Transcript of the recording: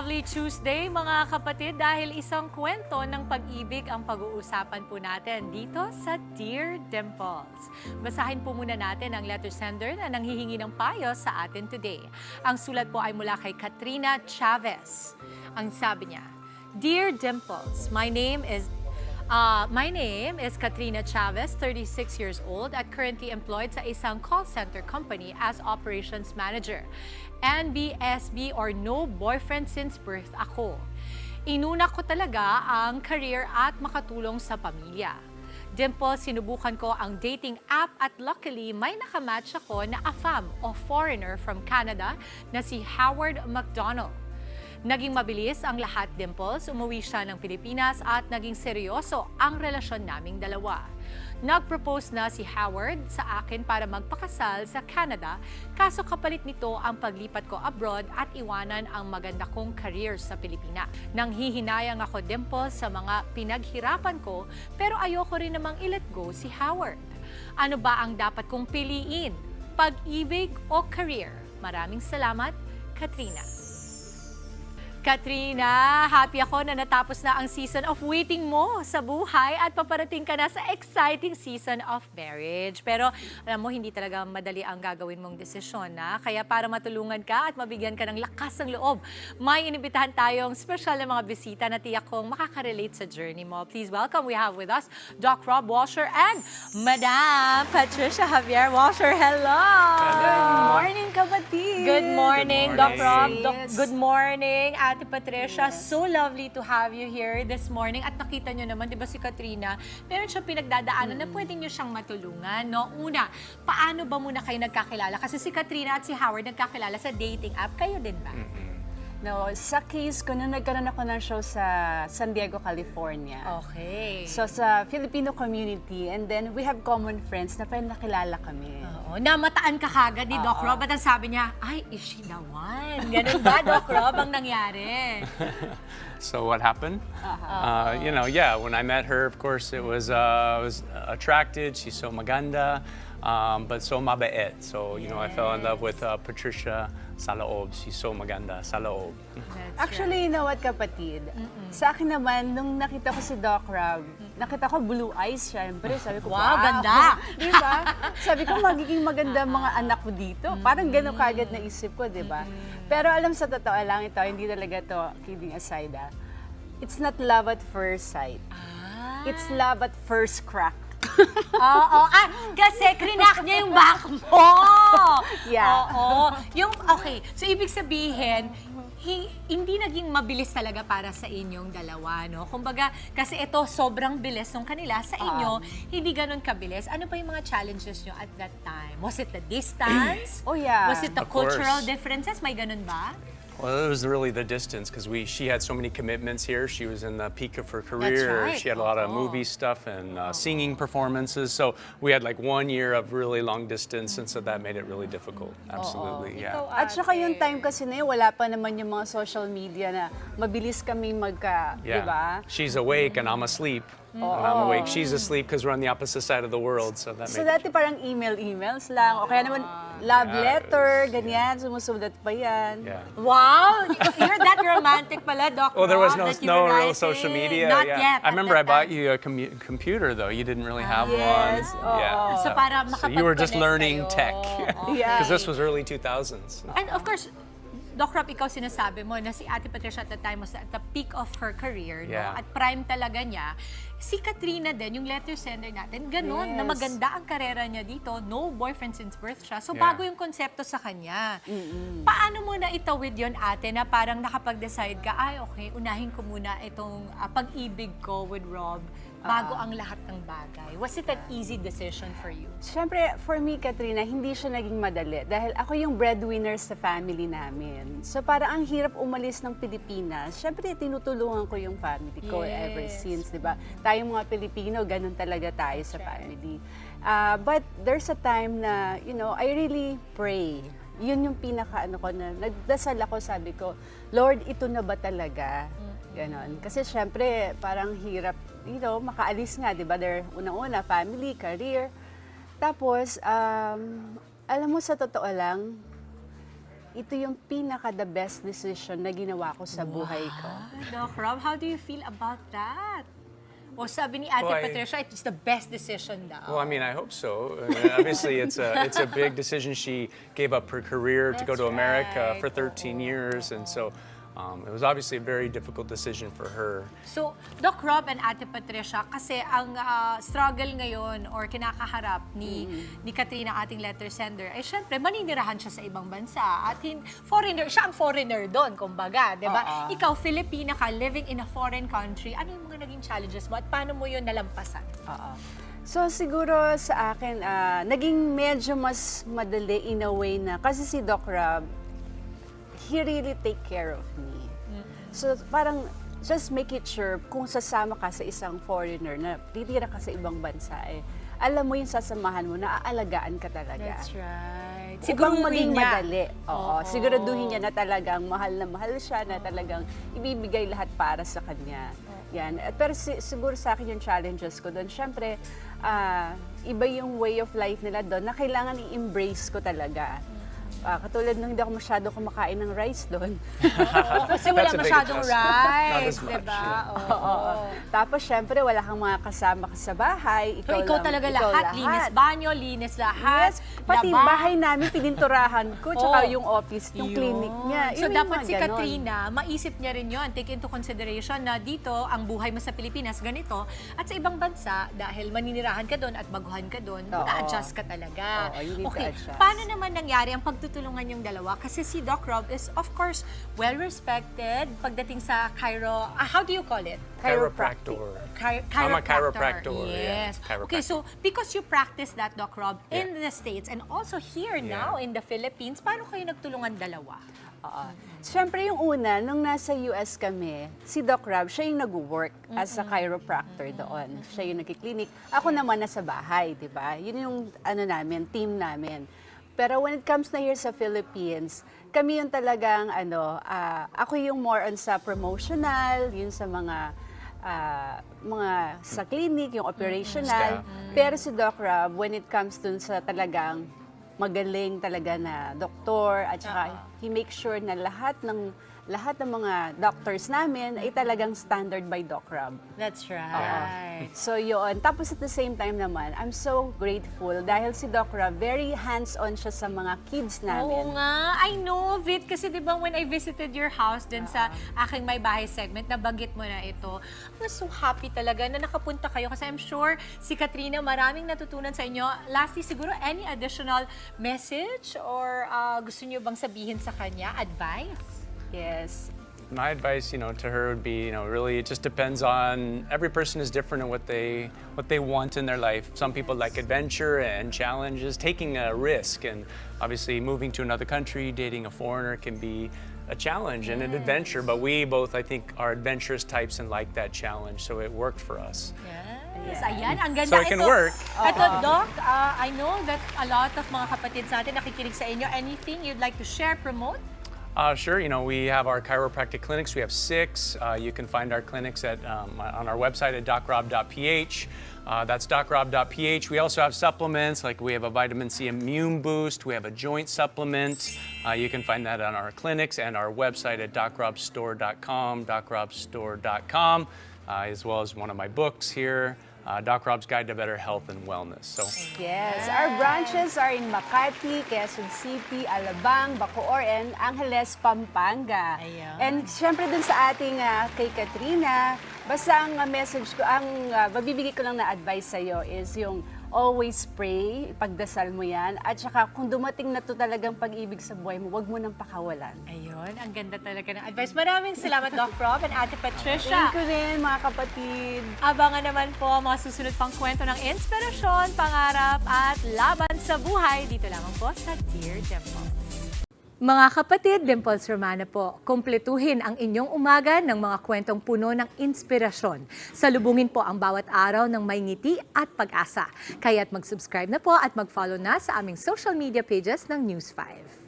lovely Tuesday mga kapatid dahil isang kwento ng pag-ibig ang pag-uusapan po natin dito sa Dear Dimples. Basahin po muna natin ang letter sender na nanghihingi ng payo sa atin today. Ang sulat po ay mula kay Katrina Chavez. Ang sabi niya, Dear Dimples, my name is Katrina Chavez, 36 years old at currently employed sa isang call center company as operations manager. NBSB or no boyfriend since birth ako. Inuna ko talaga ang career at makatulong sa pamilya. Dimple, sinubukan ko ang dating app at luckily may nakamatch ako na AFAM o foreigner from Canada na si Howard McDonald. Naging mabilis ang lahat, Dimples. Umuwi siya ng Pilipinas at naging seryoso ang relasyon naming dalawa. Nag-propose na si Howard sa akin para magpakasal sa Canada, kaso kapalit nito ang paglipat ko abroad at iwanan ang maganda kong career sa Pilipinas. Nanghihinayang ako, Dimple, sa mga pinaghirapan ko, pero ayoko rin namang i-let go si Howard. Ano ba ang dapat kong piliin? Pag-ibig o career? Maraming salamat, Katrina. Katrina, happy ako na natapos na ang season of waiting mo sa buhay at paparating ka na sa exciting season of marriage. Pero alam mo, hindi talaga madali ang gagawin mong desisyon na. Kaya para matulungan ka at mabigyan ka ng lakas ng loob, may inibitahan tayong special na mga bisita na tiyak kong makaka-relate sa journey mo. Please welcome, we have with us Doc Rob Washer and Madam Patricia Javier Washer. Hello! Good morning, kapatid! Good morning, Good Doc morning. Rob. Good morning, Ate Patricia. Yes. So lovely to have you here this morning. At nakita nyo naman, di ba si Katrina, meron siyang pinagdadaanan na pwede nyo siyang matulungan. No? Una, paano ba muna kayo nagkakilala? Kasi si Katrina at si Howard nagkakilala sa dating app. Kayo din ba? No, sa case ko, nung nagkaroon ako ng show sa San Diego, California. Okay. So sa Filipino community, and then we have common friends na parang nakilala kami. Oo, namataan ka kagad ni Doc Rob at ang sabi niya, ay, is she the one? Ganun ba, Doc Rob, ang nangyari? So what happened? When I met her, of course, I was attracted. She's so maganda, but so mabait. So, I fell in love with Patricia Salaob. She's so maganda, Salaob. Actually, you know what, kapatid? Sa akin naman, nung nakita ko si Doc Rob, nakita ko blue eyes, syempre. Sabi ko, Wow, ganda! Di ba? Sabi ko, magiging maganda mga anak ko dito. Parang gano'n kagad naisip ko, di ba? Pero alam, sa totoo lang ito, hindi talaga to kidding aside, it's not love at first sight. It's love at first crack. Oo, kasi krinak niya yung back mo. Yeah. Oo. Okay, so ibig sabihin, hindi naging mabilis talaga para sa inyong dalawa, no? Kumbaga, kasi ito sobrang bilis nung kanila. Sa inyo, hindi ganun kabilis. Ano pa yung mga challenges nyo at that time? Was it the distance? Oh, yeah. Was it the Of course. cultural differences? May ganun ba? Well, it was really the distance because she had so many commitments here. She was in the peak of her career. right. She had a lot of movie stuff and singing performances. So we had like 1 year of really long distance, and so that made it really difficult. Absolutely, yeah. At saka yung time kasi na yun, wala pa naman yung mga social media na mabilis kami di ba? She's awake and I'm asleep. When I'm awake, she's asleep because we're on the opposite side of the world. So that So made dati parang emails lang. O kaya naman love letter, ganyan, sumusulat pa yan. Yeah. Wow! You're that romantic pala, Doc Well, there was Rob, no, that you were real writing. social media. Not yeah. yet. I at remember that I bought time. you a computer, though. You didn't really have Yes, one. Yeah. So para So you were just makapag-connect learning kayo. tech. Yeah. Because this was early 2000s. And of course, Doc Rob, ikaw sinasabi mo na si Ate Patricia at the time was at the peak of her career, no? Yeah. At prime talaga niya. Si Katrina din, yung letter sender natin, ganun, na Yes. maganda ang karera niya dito, no boyfriend since birth siya. So Yeah. bago yung konsepto sa kanya. Paano mo na itawid yon, ate, na parang nakapag-decide ka, ay okay, unahin ko muna itong pag-ibig ko with Rob bago ang lahat ng bagay. Was it an easy decision for you? Siyempre, for me, Katrina, hindi siya naging madali. Dahil ako yung breadwinner sa family namin. So parang ang hirap umalis ng Pilipinas. Siyempre, tinutulungan ko yung family ko ever Yes. since, di ba? Tayong mga Pilipino, ganun talaga tayo sa family. But there's a time na, I really pray. Yun yung pinaka-ano ko na, nagdasal ako, sabi ko, Lord, ito na ba talaga? Ganon. Kasi syempre, parang hirap, makaalis nga, di ba? Unang-una, family, career. Tapos, alam mo, sa totoo lang, ito yung pinaka-the best decision na ginawa ko sa buhay ko. Doc Rob, how do you feel about that? O sabi ni Ate Well, Patricia, it's the best decision daw. Well, I mean, I hope so. I mean, obviously, it's a big decision. She gave up her career to go to That's America right. for 13 years, and so it was obviously a very difficult decision for her. So, Doc Rob and Ate Patricia, kasi ang struggle ngayon or kinakaharap ni Katrina, ating letter sender, ay syempre, maninirahan siya sa ibang bansa. At foreigner, siya ang foreigner doon, kumbaga, di ba? Ikaw, Filipina ka, living in a foreign country, ano yung mga naging challenges mo at paano mo yun nalampasan? So siguro sa akin, naging medyo mas madali in a way na, kasi si Doc Rob, he really take care of me. So parang just make it sure kung sasama ka sa isang foreigner na titira ka sa ibang bansa, alam mo yung sasamahan mo, naaalagaan ka talaga. That's right. Upang maging niya. madali. Oo, siguraduhin niya na talagang mahal na mahal siya, na talagang ibibigay lahat para sa kanya. Yan. Pero siguro sa akin yung challenges ko doon, syempre, iba yung way of life nila doon na kailangan i-embrace ko talaga. Katulad nung hindi ako masyado kumakain ng rice doon. Oo, kasi wala That's a big masyadong adjustment. Not rice, as much, diba? yeah. Oo. Tapos syempre, wala kang mga kasama ka sa bahay. So, ikaw talaga lahat. Linis banyo, linis lahat. Yes, pati yung bahay namin, pininturahan ko, tsaka Oo. yung office, yung clinic niya. So, Yung dapat mga si ganon. Katrina, maisip niya rin yon. Take into consideration na dito, ang buhay mo sa Pilipinas, ganito. At sa ibang bansa, dahil maninirahan ka doon at baguhan ka doon, Oo. na-adjust ka talaga. Oo, you need to Okay, adjust. paano naman nangyari ang pagtutulungan yung dalawa? Kasi si Doc Rob is, of course, well-respected pagdating sa how do you call it? Chiropractor. I'm a chiropractor. Yes. Yeah, Okay, chiropractor. so because you practice that, Doc Rob, in the States and also here now in the Philippines, paano kayo nagtulungan dalawa? Siyempre yung una, nung nasa US kami, si Doc Rob, siya yung nag-work as a chiropractor doon. Siya yung nagkiklinik. Ako naman nasa bahay, di ba? Yun yung team namin. Pero when it comes na here sa Philippines, kami yung talagang, ako yung more on sa promotional, yun sa mga sa clinic, yung operational. Pero si Doc Rob, when it comes dun sa talagang magaling talaga na doktor, at saka he makes sure na lahat ng mga doctors namin ay talagang standard by Doc Rob. That's right. So yun. Tapos at the same time naman, I'm so grateful dahil si Doc Rob, very hands-on siya sa mga kids Oo namin. nga, I know of it. Kasi di ba when I visited your house din sa aking May Bahay segment, nabanggit mo na ito. I was so happy talaga na nakapunta kayo kasi I'm sure si Katrina maraming natutunan sa inyo. Lastly, siguro any additional message or gusto niyo bang sabihin sa kanya? Advice? Yes. My advice, to her would be, really it just depends on every person is different in what they want in their life. Some people like adventure and challenges, taking a risk, and obviously moving to another country, dating a foreigner can be a challenge and an adventure. But we both, I think, are adventurous types and like that challenge, so it worked for us. Yes, ayan, ang ganda. So it can work. Ito, Doc, I know that a lot of mga kapatid sa atin nakikinig sa inyo. Anything you'd like to share, promote? Sure. We have our chiropractic clinics. We have 6. You can find our clinics on our website at docrob.ph. That's docrob.ph. We also have supplements, like we have a vitamin C immune boost. We have a joint supplement. You can find that on our clinics and our website at docrobstore.com, docrobstore.com, as well as one of my books here, Doc Rob's Guide to Better Health and Wellness. So. Yes. Our branches are in Makati, Quezon City, Alabang, Bacoor, and Angeles, Pampanga. Ayan. And syempre dun sa ating kay Katrina, basta ang message ko, ang mabibigay ko lang na advice sa'yo is yung always pray, ipagdasal mo yan. At saka kung dumating na to talagang pag-ibig sa buhay mo, huwag mo nang pakawalan. Ayun, ang ganda talaga ng advice. Maraming salamat, Doc Rob and Ate Patricia. Thank you rin, mga kapatid. Abangan naman po ang mga susunod pang kwento ng inspirasyon, pangarap at laban sa buhay dito lamang po sa Dear Dimples. Mga kapatid, Dimples Romana po, kumpletuhin ang inyong umaga ng mga kwentong puno ng inspirasyon. Salubungin po ang bawat araw ng may ngiti at pag-asa. Kaya't mag-subscribe na po at mag-follow na sa aming social media pages ng News 5.